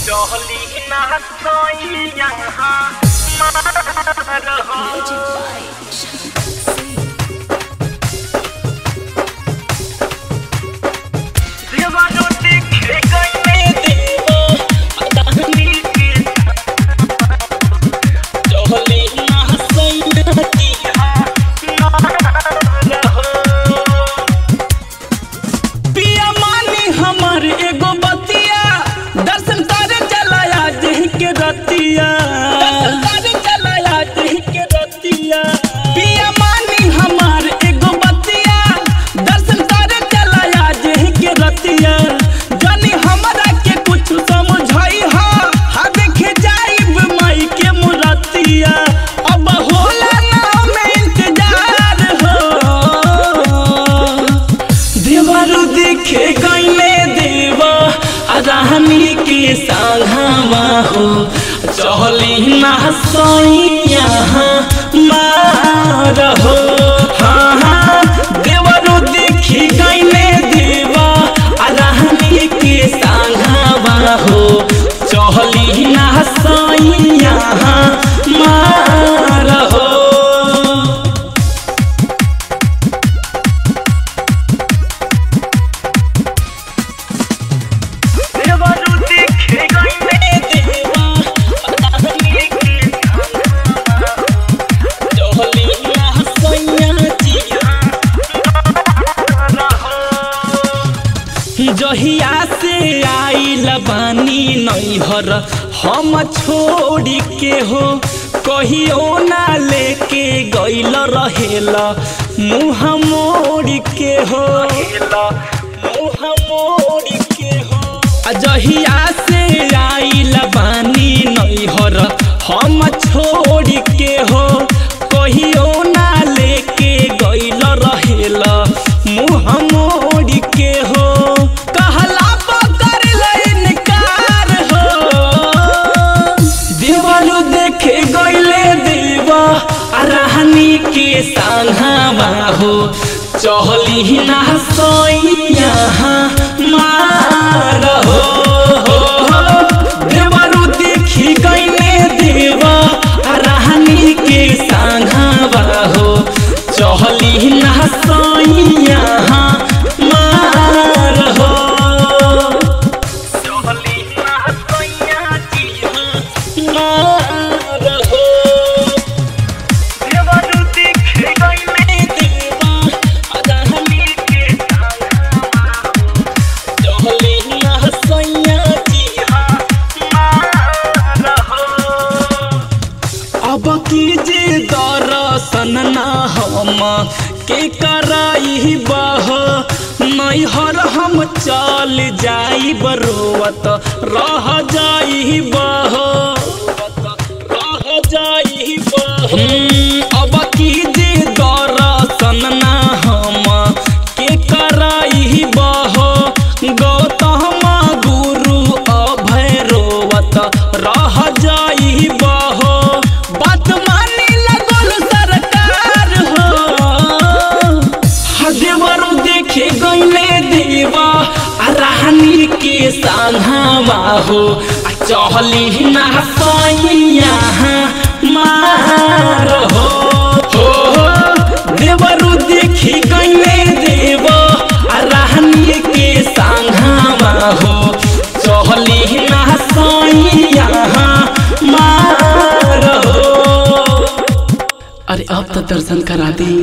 चहली ना सोइया मार हो देवानो देखे गए देवा अदानी के चहली ना सोइया मार हो पिया मानी हमर एगो बतिया दर्शन करे चलाया जही के रतिया पिया मानी हमर एगो बतिया दर्शन करे चलाया जही के रतिया जानी हमरा के कुछ समझाई हा देखे जाइब माई के मुरतिया अब होला ना में इंतजार हो देवारू देखे गईले देवा रानी के संघवा हो चहली ना सोइया मार हो हाँ देवरू देखी गईले देवा रानी के संघवा हो चहली ना सोइया मार हो जहिया से आइल बानी नैहर हम छोड़ के हो कहियो ना लेके गइल रहेला मुँह मोड़ के हो जहिया से आइल बानी नैहर हम छोड़ के हो कहियो ना लेके गइल रहेला मुँह मोड़ के हो रानी के संघवा हो चहली ना सोइया मार हो देवरू देखी गईले देवा रानी के संघवा हो चहली ना सोइया मार हो चहली ना सोइया मार हो अब कीजे दर्शन ना हम के कराई बह नैहर हम चल जाई बरोवत रह जाई बह अब कीजे दर्शन ना हम के कराई बह गौतम गुरु अभय रोवत रह जाई बह रानी के संघवा हो चहली ना सोइया मार हो देवरू देखी गईले देवा रानी के संघवा हो चहली ना सोइया मार हो। अरे अब तो दर्शन करा दी।